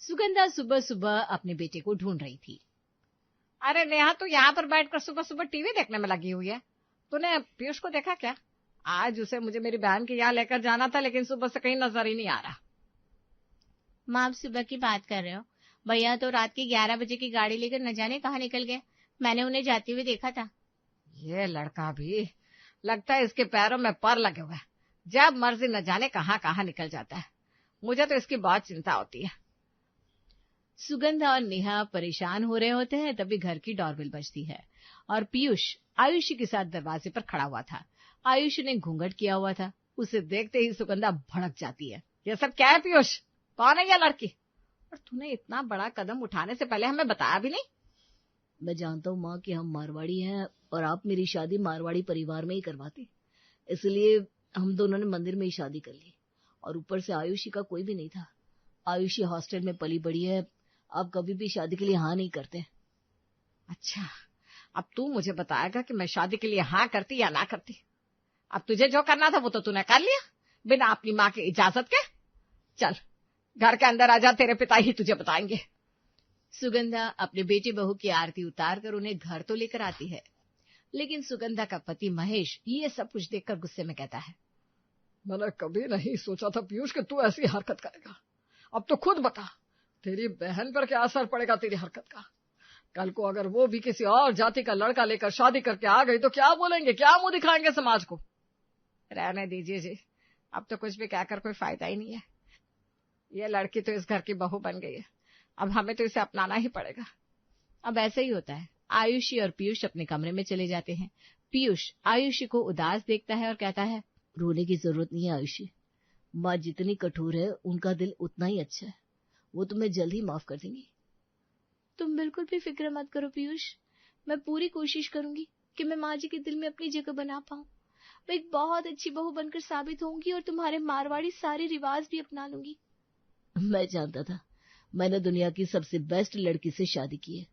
सुगंधा सुबह सुबह अपने बेटे को ढूंढ रही थी। अरे नेहा, तू यहाँ पर बैठकर सुबह सुबह टीवी देखने में लगी हुई है। तूने पीयूष को देखा क्या? आज उसे मुझे मेरी बहन के यहाँ लेकर जाना था, लेकिन सुबह से कहीं नजर ही नहीं आ रहा। माँ, आप सुबह की बात कर रहे हो? भैया तो रात की 11 बजे की गाड़ी लेकर न जाने कहाँ निकल गए। मैंने उन्हें जाते हुए देखा था। ये लड़का भी लगता है इसके पैरों में पर लगे हुए, जब मर्जी न जाने कहाँ कहाँ निकल जाता है। मुझे तो इसकी बहुत चिंता होती है। सुगंधा और नेहा परेशान हो रहे होते हैं, तभी घर की डोरबेल बजती है और पीयूष आयुषी के साथ दरवाजे पर खड़ा हुआ था। आयुषी ने घूंघट किया हुआ था। उसे देखते ही सुगंधा भड़क जाती है। ये सब क्या है पीयूष? कौन है ये लड़की? और तूने इतना बड़ा कदम उठाने से पहले हमें बताया भी नहीं। मैं जानता हूँ माँ कि हम मारवाड़ी हैं और आप मेरी शादी मारवाड़ी परिवार में ही करवाती, इसलिए हम दोनों ने मंदिर में ही शादी कर ली। और ऊपर से आयुषी का कोई भी नहीं था। आयुषी हॉस्टल में पली बड़ी है, आप कभी भी शादी के लिए हाँ नहीं करते। अच्छा, अब तू मुझे बताएगा कि मैं शादी के लिए हाँ करती या ना करती। अब तुझे जो करना था वो तो तूने कर लिया, बिना अपनी माँ की इजाजत के। चल घर के अंदर आजा, तेरे पिता ही तुझे बताएंगे। सुगंधा अपने बेटे बहू की आरती उतार कर उन्हें घर तो लेकर आती है, लेकिन सुगंधा का पति महेश ये सब कुछ देखकर गुस्से में कहता है, मैंने कभी नहीं सोचा था पीयूष कि तू ऐसी हरकत करेगा। अब तो खुद बता, तेरी बहन पर क्या असर पड़ेगा तेरी हरकत का। कल को अगर वो भी किसी और जाति का लड़का लेकर शादी करके आ गई तो क्या बोलेंगे, क्या मुंह दिखाएंगे समाज को। रहने दीजिए जी, अब तो कुछ भी कहकर कोई फायदा ही नहीं है। ये लड़की तो इस घर की बहू बन गई है, अब हमें तो इसे अपनाना ही पड़ेगा। अब ऐसा ही होता है। आयुषी और पीयूष अपने कमरे में चले जाते हैं। पीयूष आयुषी को उदास देखता है और कहता है, रोने की जरूरत नहीं है आयुषी, माँ जितनी कठोर है उनका दिल उतना ही अच्छा है, वो तुम्हें जल्द ही माफ कर देंगी। तुम बिल्कुल भी फिक्र मत करो पीयूष, मैं पूरी कोशिश करूंगी कि मैं माँ जी के दिल में अपनी जगह बना पाऊं। मैं एक बहुत अच्छी बहू बनकर साबित होंगी और तुम्हारे मारवाड़ी सारे रिवाज भी अपना लूंगी। मैं जानता था, मैंने दुनिया की सबसे बेस्ट लड़की से शादी की है।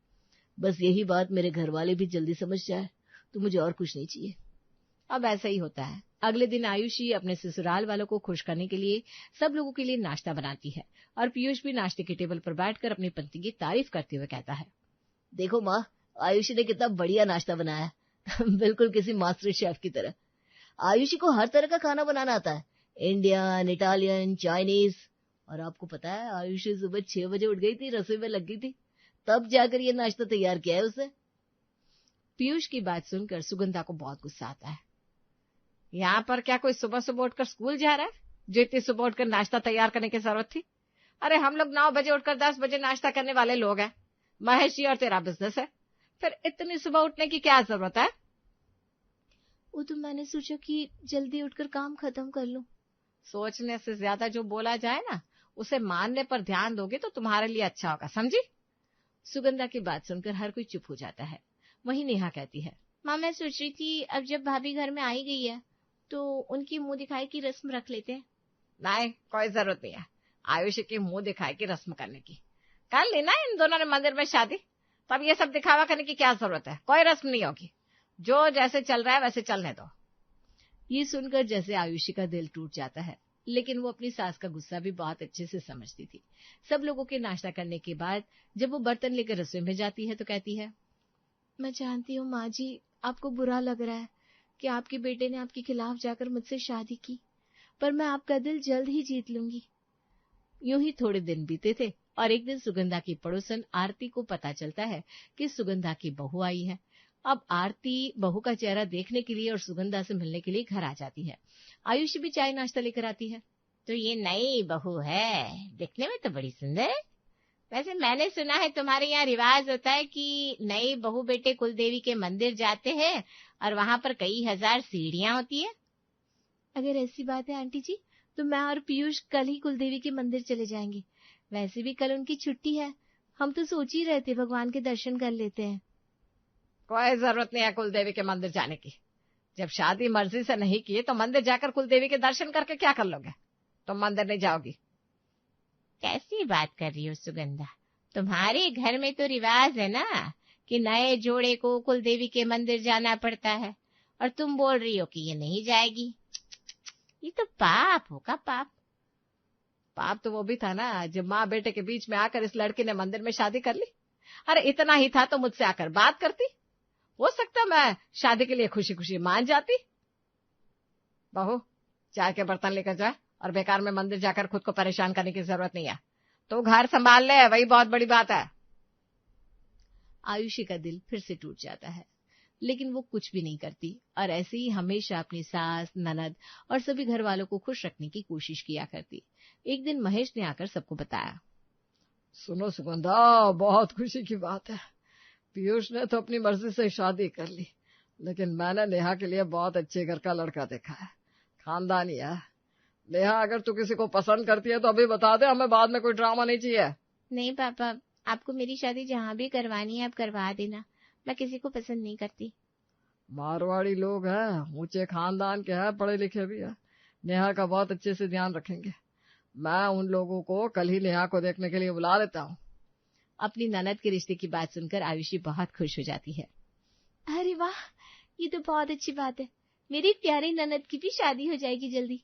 बस यही बात मेरे घर वाले भी जल्दी समझ जाए तो मुझे और कुछ नहीं चाहिए। अब ऐसा ही होता है। अगले दिन आयुषी अपने ससुराल वालों को खुश करने के लिए सब लोगों के लिए नाश्ता बनाती है और पीयूष भी नाश्ते के टेबल पर बैठकर अपनी पत्नी की तारीफ करते हुए कहता है, देखो माँ, आयुषी ने कितना बढ़िया नाश्ता बनाया बिल्कुल किसी मास्टर शेफ की तरह। आयुषी को हर तरह का खाना बनाना आता है, इंडियन, इटालियन, चाइनीज। और आपको पता है आयुषी सुबह 6 बजे उठ गई थी, रसोई में लग गई थी, तब जाकर ये नाश्ता तैयार किया है उसे। पीयूष की बात सुनकर सुगंधा को बहुत गुस्सा आता है। यहाँ पर क्या कोई सुबह सुबह उठकर स्कूल जा रहा है जो इतनी सुबह उठकर नाश्ता तैयार करने की जरूरत थी? अरे हम लोग 9 बजे उठकर 10 बजे नाश्ता करने वाले लोग हैं। महेश जी और तेरा बिजनेस है, फिर इतनी सुबह उठने की क्या जरूरत है? वो तो मैंने सोचा कि जल्दी उठकर काम खत्म कर लूं। सोचने से ज्यादा जो बोला जाए ना, उसे मानने पर ध्यान दोगे तो तुम्हारे लिए अच्छा होगा, समझी? सुगंधा की बात सुनकर हर कोई चुप हो जाता है। वहीं नेहा कहती है, माँ मैं सोच रही थी अब जब भाभी घर में आई गई है तो उनकी मुंह दिखाई की रस्म रख लेते हैं। नहीं, कोई जरूरत नहीं है आयुषी की मुंह दिखाई की रस्म करने की। कर ली ना इन दोनों ने मंदिर में शादी, तब ये सब दिखावा करने की क्या जरूरत है? कोई रस्म नहीं होगी, जो जैसे चल रहा है वैसे चलने दो। ये सुनकर जैसे आयुषी का दिल टूट जाता है, लेकिन वो अपनी सास का गुस्सा भी बहुत अच्छे से समझती थी। सब लोगों के नाश्ता करने के बाद जब वो बर्तन लेकर रसोई में जाती है तो कहती है, मैं जानती हूँ माँ जी, आपको बुरा लग रहा है कि आपके बेटे ने आपके खिलाफ जाकर मुझसे शादी की, पर मैं आपका दिल जल्द ही जीत लूंगी। यूं ही थोड़े दिन बीते थे और एक दिन सुगंधा की पड़ोसन आरती को पता चलता है कि सुगंधा की बहू आई है। अब आरती बहू का चेहरा देखने के लिए और सुगंधा से मिलने के लिए घर आ जाती है। आयुषी भी चाय नाश्ता लेकर आती है। तो ये नई बहू है, दिखने में तो बड़ी सुंदर है। वैसे मैंने सुना है तुम्हारे यहाँ रिवाज होता है कि नई बहू बेटे कुलदेवी के मंदिर जाते हैं और वहां पर कई हजार सीढ़ियां होती है। अगर ऐसी बात है आंटी जी, तो मैं और पीयूष कल ही कुलदेवी के मंदिर चले जाएंगे। वैसे भी कल उनकी छुट्टी है, हम तो सोच ही रहे थे भगवान के दर्शन कर लेते हैं। कोई जरूरत नहीं है कुलदेवी के मंदिर जाने की। जब शादी मर्जी से नहीं की तो मंदिर जाकर कुलदेवी के दर्शन करके क्या कर लोगे? तुम मंदिर नहीं जाओगी। कैसी बात कर रही हो सुगंधा, तुम्हारे घर में तो रिवाज है ना कि नए जोड़े को कुलदेवी के मंदिर जाना पड़ता है, और तुम बोल रही हो कि ये नहीं जाएगी। ये तो पाप होगा, पाप। पाप तो वो भी था ना जब माँ बेटे के बीच में आकर इस लड़की ने मंदिर में शादी कर ली। अरे इतना ही था तो मुझसे आकर बात करती, हो सकता मैं शादी के लिए खुशी खुशी मान जाती। बहू, चाय के बर्तन लेकर जा और बेकार में मंदिर जाकर खुद को परेशान करने की जरूरत नहीं है। तो घर संभाल ले, वही बहुत बड़ी बात है। आयुषी का दिल फिर से टूट जाता है, लेकिन वो कुछ भी नहीं करती और ऐसे ही हमेशा अपनी सास, ननद और सभी घर वालों को खुश रखने की कोशिश किया करती। एक दिन महेश ने आकर सबको बताया, सुनो सुगंधा, बहुत खुशी की बात है। पीयूष ने तो अपनी मर्जी से शादी कर ली, लेकिन मैंने नेहा के लिए बहुत अच्छे घर का लड़का देखा है, खानदानी है। नेहा, अगर तू किसी को पसंद करती है तो अभी बता दे, हमें बाद में कोई ड्रामा नहीं चाहिए। नहीं पापा, आपको मेरी शादी जहाँ भी करवानी है आप करवा देना, मैं किसी को पसंद नहीं करती। मारवाड़ी लोग हैं, ऊंचे खानदान के हैं, पढ़े लिखे भी है, नेहा का बहुत अच्छे से ध्यान रखेंगे। मैं उन लोगों को कल ही नेहा को देखने के लिए बुला लेता हूँ। अपनी ननद के रिश्ते की बात सुनकर आयुषी बहुत खुश हो जाती है। अरे वाह, ये तो बहुत अच्छी बात है, मेरी प्यारी ननद की भी शादी हो जाएगी जल्दी।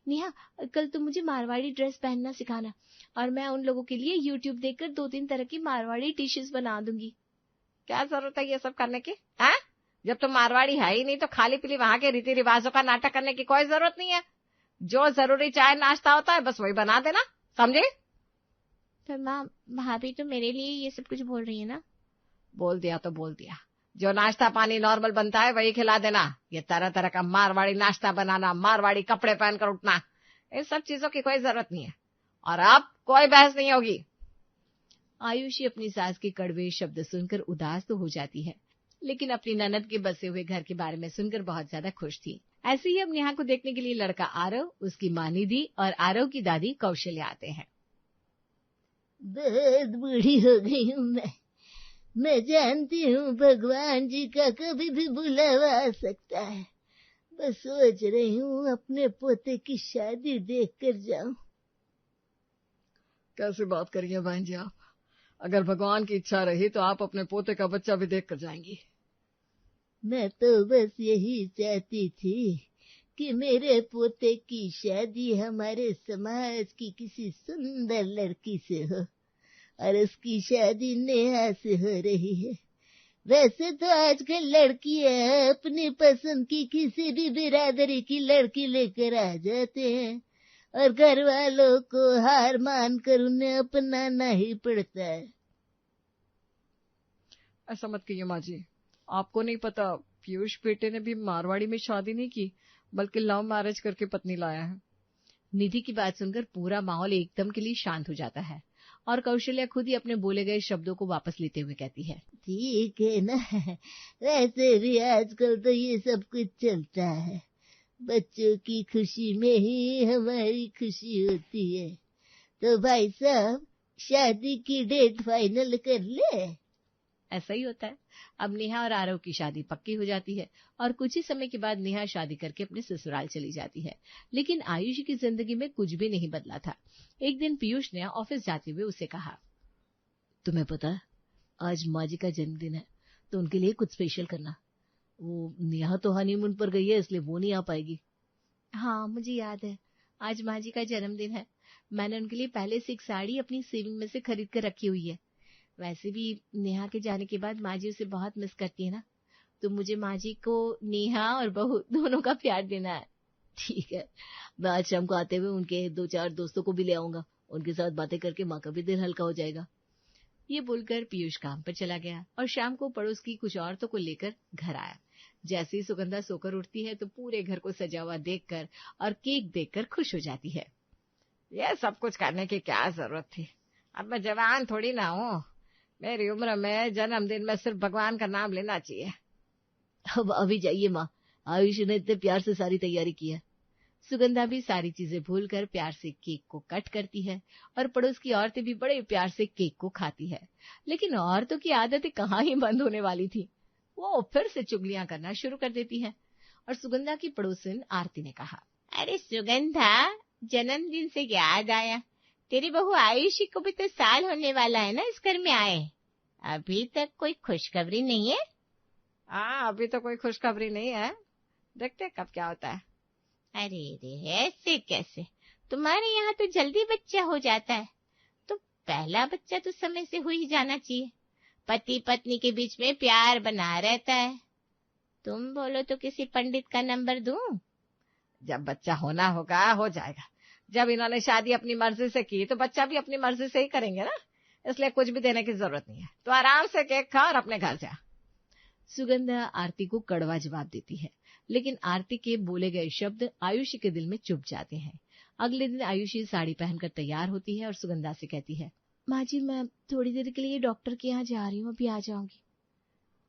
नेहा, कल तुम मुझे मारवाड़ी ड्रेस पहनना सिखाना और मैं उन लोगों के लिए YouTube देखकर 2-3 तरह की मारवाड़ी डिशेस बना दूंगी। क्या जरूरत है ये सब करने की? हैं? जब तुम मारवाड़ी है ही नहीं तो खाली पीली वहां के रीति रिवाजों का नाटक करने की कोई जरूरत नहीं है। जो जरूरी चाय नाश्ता होता है बस वही बना देना, समझे? पर माँ, भाभी तो मेरे लिए ये सब कुछ बोल रही है ना। बोल दिया तो बोल दिया, जो नाश्ता पानी नॉर्मल बनता है वही खिला देना। ये तरह तरह का मारवाड़ी नाश्ता बनाना, मारवाड़ी कपड़े पहनकर उठना, इन सब चीजों की कोई जरूरत नहीं है। और अब कोई बहस नहीं होगी। आयुषी अपनी सास के कड़वे शब्द सुनकर उदास तो हो जाती है, लेकिन अपनी ननद के बसे हुए घर के बारे में सुनकर बहुत ज्यादा खुश थी। ऐसे ही अब नेहा को देखने के लिए लड़का आरव, उसकी माँ निधि और आरव की दादी कौशल्या आते हैं। बहुत बूढ़ी हो गई हूँ मैं जानती हूँ भगवान जी का कभी भी बुलावा आ सकता है। बस सोच रही हूँ अपने पोते की शादी देख कर जाऊं। कैसी बात करिए बहन जी आप, अगर भगवान की इच्छा रही तो आप अपने पोते का बच्चा भी देख कर जाएंगी। मैं तो बस यही चाहती थी कि मेरे पोते की शादी हमारे समाज की किसी सुंदर लड़की से हो, और उसकी शादी नेहा से हो रही है। वैसे तो आजकल लड़कियां अपनी पसंद की किसी भी बिरादरी की लड़की लेकर आ जाते हैं और घर वालों को हार मानकर उन्हें अपनाना ही पड़ता है। ऐसा मत कहिए माँ जी, आपको नहीं पता पीयूष बेटे ने भी मारवाड़ी में शादी नहीं की, बल्कि लव मैरिज करके पत्नी लाया है। निधि की बात सुनकर पूरा माहौल एकदम के लिए शांत हो जाता है और कौशल्या खुद ही अपने बोले गए शब्दों को वापस लेते हुए कहती है, ठीक है ना, वैसे भी आजकल तो ये सब कुछ चलता है, बच्चों की खुशी में ही हमारी खुशी होती है। तो भाई साहब, शादी की डेट फाइनल कर ले। ऐसा ही होता है। अब नेहा और आरव की शादी पक्की हो जाती है और कुछ ही समय के बाद नेहा शादी करके अपने ससुराल चली जाती है। लेकिन आयुषी की जिंदगी में कुछ भी नहीं बदला था। एक दिन पीयूष ने ऑफिस जाते हुए उसे कहा, तुम्हें पता है आज माँ जी का जन्मदिन है, तो उनके लिए कुछ स्पेशल करना। वो नेहा तो हनीमून पर गई है, इसलिए वो नहीं आ पाएगी। हाँ, मुझे याद है, आज माँ जी का जन्मदिन है। मैंने उनके लिए पहले से एक साड़ी अपनी सेविंग में से खरीद कर रखी हुई है। वैसे भी नेहा के जाने के बाद माँ जी उसे बहुत मिस करती है ना, तो मुझे माँ जी को नेहा और बहू दोनों का प्यार देना है। ठीक है, मैं आज शाम को आते हुए उनके 2-4 दोस्तों को भी ले आऊंगा, उनके साथ बातें करके माँ का भी दिल हल्का हो जाएगा। ये बोलकर पीयूष काम पर चला गया और शाम को पड़ोस की कुछ औरतों को लेकर घर आया। जैसे ही सुगंधा सोकर उठती है तो पूरे घर को सजा हुआ देखकर और केक देखकर खुश हो जाती है। यह सब कुछ करने की क्या जरूरत थी, अब मैं जवान थोड़ी ना हूँ, मेरी उम्र में जन्मदिन में सिर्फ भगवान का नाम लेना चाहिए। अब अभी जाइए माँ, आयुष ने इतने प्यार से सारी तैयारी की है। सुगंधा भी सारी चीजें भूलकर प्यार से केक को कट करती है और पड़ोस की औरतें भी बड़े प्यार से केक को खाती है। लेकिन औरतों की आदतें कहाँ ही बंद होने वाली थी, वो फिर से चुगलियां करना शुरू कर देती है। और सुगंधा की पड़ोसिन आरती ने कहा, अरे सुगंधा, जन्मदिन से याद आया, तेरी बहू आयुषी को भी तो साल होने वाला है ना इस घर में आए, अभी तक कोई खुशखबरी नहीं है। हाँ, अभी तो कोई खुशखबरी नहीं है, देखते कब क्या होता है। अरे रे, ऐसे कैसे, तुम्हारे यहाँ तो जल्दी बच्चा हो जाता है, तो पहला बच्चा तो समय से हो ही जाना चाहिए। पति पत्नी के बीच में प्यार बना रहता है। तुम बोलो तो किसी पंडित का नंबर दूं? जब बच्चा होना होगा हो जाएगा। जब इन्होंने शादी अपनी मर्जी से की तो बच्चा भी अपनी मर्जी से ही करेंगे ना, इसलिए कुछ भी देने की जरूरत नहीं है। तो आराम से केक खा और अपने घर जा। सुगंधा आरती को कड़वा जवाब देती है, लेकिन आरती के बोले गए शब्द आयुषी के दिल में चुभ जाते हैं। अगले दिन आयुषी साड़ी पहनकर तैयार होती है और सुगंधा से कहती है, माँ जी मैं थोड़ी देर के लिए डॉक्टर के यहाँ जा रही हूँ, अभी आ जाऊंगी।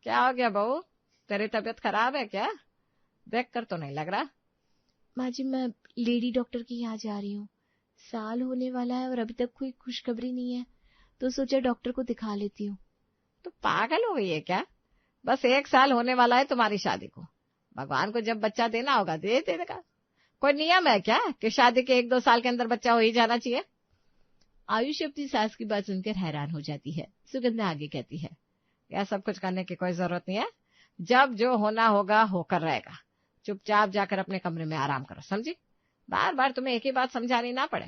क्या हो गया बहू, तेरी तबीयत खराब है क्या? देख कर तो नहीं लग रहा। माँ जी मैं लेडी डॉक्टर के यहाँ जा रही हूँ, साल होने वाला है और अभी तक कोई खुशखबरी नहीं है, तो सोचा डॉक्टर को दिखा लेती हूँ। तो पागल हो गई है क्या? बस 1 साल होने वाला है तुम्हारी शादी को। भगवान को जब बच्चा देना होगा दे देगा। कोई नियम है क्या कि शादी के 1-2 साल के अंदर बच्चा हो ही जाना चाहिए? आयुषी अपनी सास की बात सुनकर हैरान हो जाती है। सुगंधा आगे कहती है, यह सब कुछ करने की कोई जरूरत नहीं है। जब जो होना होगा होकर रहेगा। चुपचाप जाकर अपने कमरे में आराम करो, समझी? बार बार तुम्हें एक ही बात समझानी ना पड़े।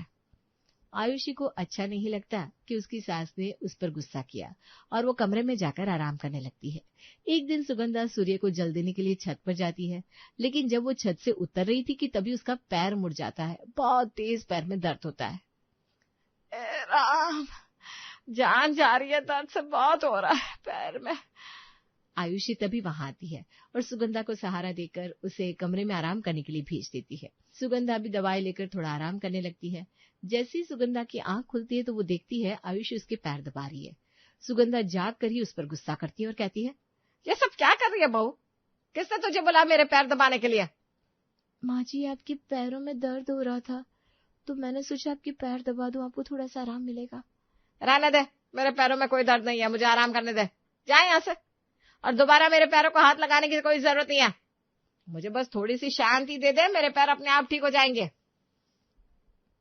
आयुषी को अच्छा नहीं लगता कि उसकी सास ने उस पर गुस्सा किया और वो कमरे में जाकर आराम करने लगती है। एक दिन सुगंधा सूर्य को जल देने के लिए छत पर जाती है, लेकिन जब वो छत से उतर रही थी कि तभी उसका पैर मुड़ जाता है। बहुत तेज पैर में दर्द होता है। राम, जान जा रही है, दर्द से बहुत हो रहा है पैर में। आयुषी तभी वहां आती है और सुगंधा को सहारा देकर उसे कमरे में आराम करने के लिए भेज देती है। सुगंधा भी दवाई लेकर थोड़ा आराम करने लगती है। जैसे ही सुगंधा की आंख खुलती है तो वो देखती है आयुषी उसके पैर दबा रही है। सुगंधा जाग कर ही उस पर गुस्सा करती है और कहती है, ये सब क्या कर रही है बहू? किसने तुझे बोला मेरे पैर दबाने के लिए? माँ जी आपके पैरों में दर्द हो रहा था तो मैंने सोचा आपके पैर दबा दूं, आपको थोड़ा सा आराम मिलेगा। रहने दे, मेरे पैरों में कोई दर्द नहीं है, मुझे आराम करने दे। जा यहाँ से, और दोबारा मेरे पैरों को हाथ लगाने की कोई जरूरत नहीं है। मुझे बस थोड़ी सी शांति दे दे, मेरे पैर अपने आप ठीक हो जाएंगे।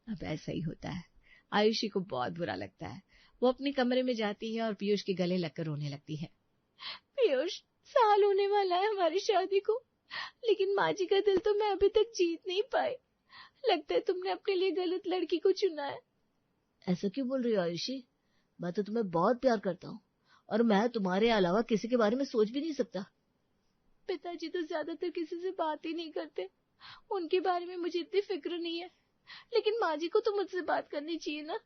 अब ऐसा ही होता है। आयुषी को बहुत बुरा लगता है। वो अपने कमरे में जाती है और पीयूष के गले लगकर रोने लगती है। पीयूष, साल होने वाला है हमारी शादी को, लेकिन माँ जी का दिल तो मैं अभी तक जीत नहीं पाई। लगता है तुमने अपने लिए गलत लड़की को चुना है। ऐसा क्यों बोल रही हो आयुषी? मैं तो तुम्हें बहुत प्यार करता हूँ और मैं तुम्हारे अलावा किसी के बारे में सोच भी नहीं सकता। पिताजी तो ज्यादातर किसी से बात ही नहीं करते, उनके बारे में मुझे इतनी फिक्र नहीं है, लेकिन माँ जी को तो मुझसे बात करनी चाहिए ना।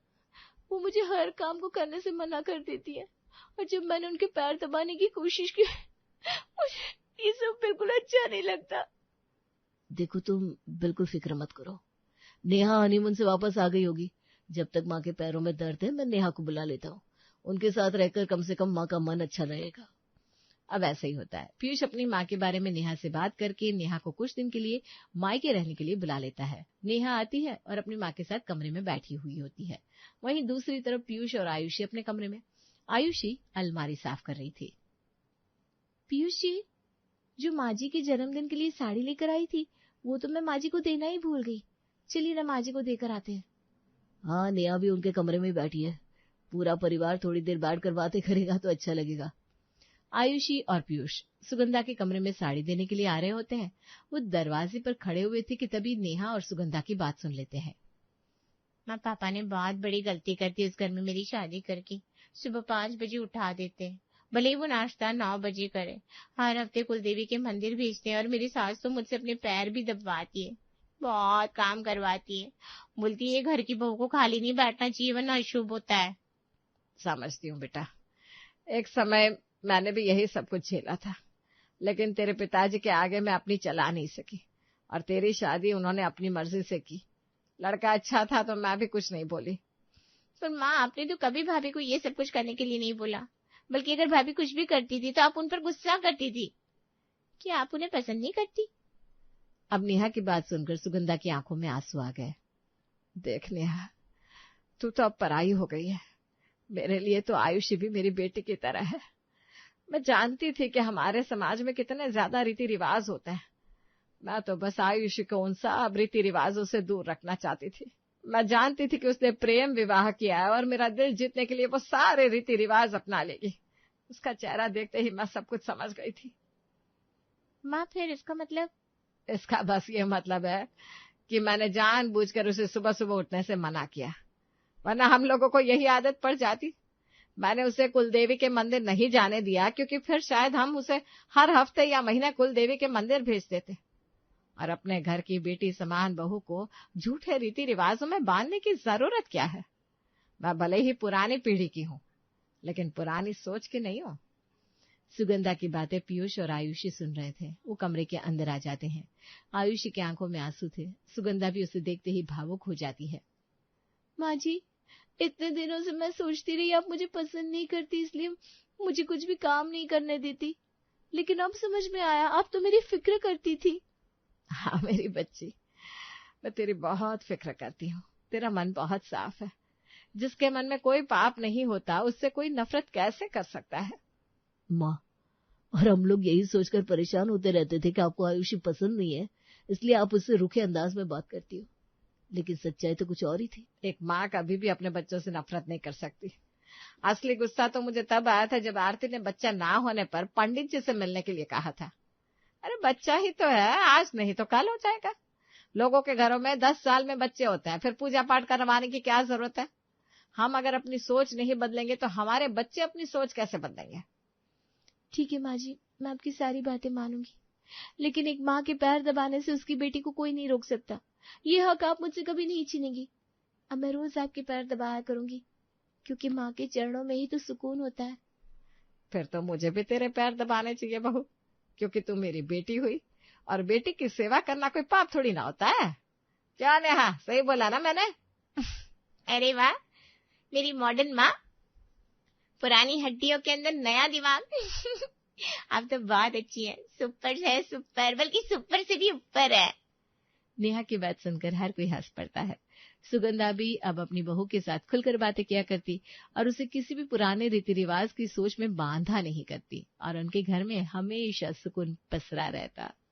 वो मुझे हर काम को करने से मना कर देती है और जब मैंने उनके पैर दबाने की कोशिश की मुझे ये सब बिल्कुल अच्छा नहीं लगता। देखो तुम बिल्कुल फिक्र मत करो, नेहा हनीमून से वापस आ गई होगी। जब तक माँ के पैरों में दर्द है मैं नेहा को बुला लेता हूँ, उनके साथ रहकर कम से कम माँ का मन अच्छा रहेगा। अब ऐसा ही होता है। पीयूष अपनी माँ के बारे में नेहा से बात करके नेहा को कुछ दिन के लिए मायके रहने के लिए बुला लेता है। नेहा आती है और अपनी माँ के साथ कमरे में बैठी हुई होती है। वहीं दूसरी तरफ पीयूष और आयुषी अपने कमरे में। आयुषी अलमारी साफ कर रही थी। पीयूष जी, जो माँ जी के जन्मदिन के लिए साड़ी लेकर आई थी वो तो मैं माँ जी को देना ही भूल गई। चलिए ना माँ जी को देकर आते हैं। हाँ, नेहा भी उनके कमरे में बैठी है। पूरा परिवार थोड़ी देर बैठ कर बातें करेगा तो अच्छा लगेगा। आयुषी और पीयूष सुगंधा के कमरे में साड़ी देने के लिए आ रहे होते हैं। वो दरवाजे पर खड़े हुए थे कि तभी नेहा और सुगंधा की बात सुन लेते हैं। माँ, पापा ने बहुत बड़ी गलती कर दी उस घर में मेरी शादी करके। सुबह 5 बजे उठा देते हैं, भले ही वो नाश्ता 9 बजे करे। हर हफ्ते कुलदेवी के मंदिर भेजते हैं और मेरी सास तो मुझसे अपने पैर भी दबवाती है, बहुत काम करवाती है। बोलती है घर की बहू को खाली नहीं बैठना चाहिए वरना अशुभ होता है। समझती हूँ बेटा, एक समय मैंने भी यही सब कुछ झेला था, लेकिन तेरे पिताजी के आगे मैं अपनी चला नहीं सकी और तेरी शादी उन्होंने अपनी मर्जी से की। लड़का अच्छा था तो मैं भी कुछ नहीं बोली। पर माँ, आपने तो कभी भाभी को ये सब कुछ करने के लिए नहीं बोला, बल्कि अगर भाभी कुछ भी करती थी तो आप उन पर गुस्सा करती थी। क्या आप उन्हें पसंद नहीं करती? अब नेहा की बात सुनकर सुगंधा की आंखों में आंसू आ गए। देख नेहा, तू तो अब पराई हो गई है। मेरे लिए तो आयुषी भी मेरी बेटी की तरह है। मैं जानती थी कि हमारे समाज में कितने ज्यादा रीति रिवाज होते हैं। मैं तो बस आयुषी को उन सब रीति रिवाजों से दूर रखना चाहती थी। मैं जानती थी कि उसने प्रेम विवाह किया है और मेरा दिल जीतने के लिए वो सारे रीति रिवाज अपना लेगी। उसका चेहरा देखते ही मैं सब कुछ समझ गई थी। माँ, फिर इसका मतलब? इसका बस ये मतलब है कि मैंने जानबूझकर उसे सुबह सुबह उठने से मना किया, वरना हम लोगों को यही आदत पड़ जाती। मैंने उसे कुलदेवी के मंदिर नहीं जाने दिया क्योंकि फिर शायद हम उसे हर हफ्ते या महीने कुलदेवी के मंदिर भेज देते, और अपने घर की बेटी समान बहू को झूठे रीति रिवाजों में बांधने की जरूरत क्या है। मैं भले ही पुरानी पीढ़ी की हूँ, लेकिन पुरानी सोच की नहीं हूँ। सुगंधा की बातें पीयूष और आयुषी सुन रहे थे। वो कमरे के अंदर आ जाते हैं। आयुषी की आंखों में आंसू थे। सुगंधा भी उसे देखते ही भावुक हो जाती है। माँ जी, इतने दिनों से मैं सोचती रही आप मुझे पसंद नहीं करती, इसलिए मुझे कुछ भी काम नहीं करने देती, लेकिन अब समझ में आया आप तो मेरी फिक्र करती थी। हाँ मेरी बच्ची, मैं तेरी बहुत फिक्र करती हूँ। तेरा मन बहुत साफ है। जिसके मन में कोई पाप नहीं होता उससे कोई नफरत कैसे कर सकता है। माँ, और हम लोग यही सोचकर परेशान होते रहते थे कि आपको आयुषी पसंद नहीं है, इसलिए आप उससे रूखे अंदाज में बात करती हो, लेकिन सच्चाई तो कुछ और ही थी। एक माँ कभी भी अपने बच्चों से नफरत नहीं कर सकती। असली गुस्सा तो मुझे तब आया था जब आरती ने बच्चा ना होने पर पंडित जी से मिलने के लिए कहा था। अरे बच्चा ही तो है, आज नहीं तो कल हो जाएगा। लोगों के घरों में 10 साल में बच्चे होते हैं, फिर पूजा पाठ करवाने की क्या जरूरत है। हम अगर अपनी सोच नहीं बदलेंगे तो हमारे बच्चे अपनी सोच कैसे बदलेंगे। ठीक है माँ जी, मैं आपकी सारी बातें मानूंगी, लेकिन एक माँ के पैर दबाने से उसकी बेटी को कोई नहीं रोक सकता। ये हक आप मुझसे कभी नहीं छीनेंगी। अब मैं रोज आपके पैर दबाया करूंगी, क्योंकि माँ के चरणों में ही तो सुकून होता है। फिर तो मुझे भी तेरे पैर दबाने चाहिए बहू, क्योंकि तू मेरी बेटी हुई, और बेटी की सेवा करना कोई पाप थोड़ी ना होता है। क्या नेहा, सही बोला ना मैंने? अरे वाह, मेरी मॉडर्न माँ, पुरानी हड्डियों के अंदर नया दिमाग। आप तो बहुत अच्छी है, सुपर है, सुपर, बल्कि सुपर से भी ऊपर है। नेहा की बात सुनकर हर कोई हंस पड़ता है। सुगंधा भी अब अपनी बहू के साथ खुलकर बातें किया करती और उसे किसी भी पुराने रीति रिवाज की सोच में बांधा नहीं करती, और उनके घर में हमेशा सुकून पसरा रहता।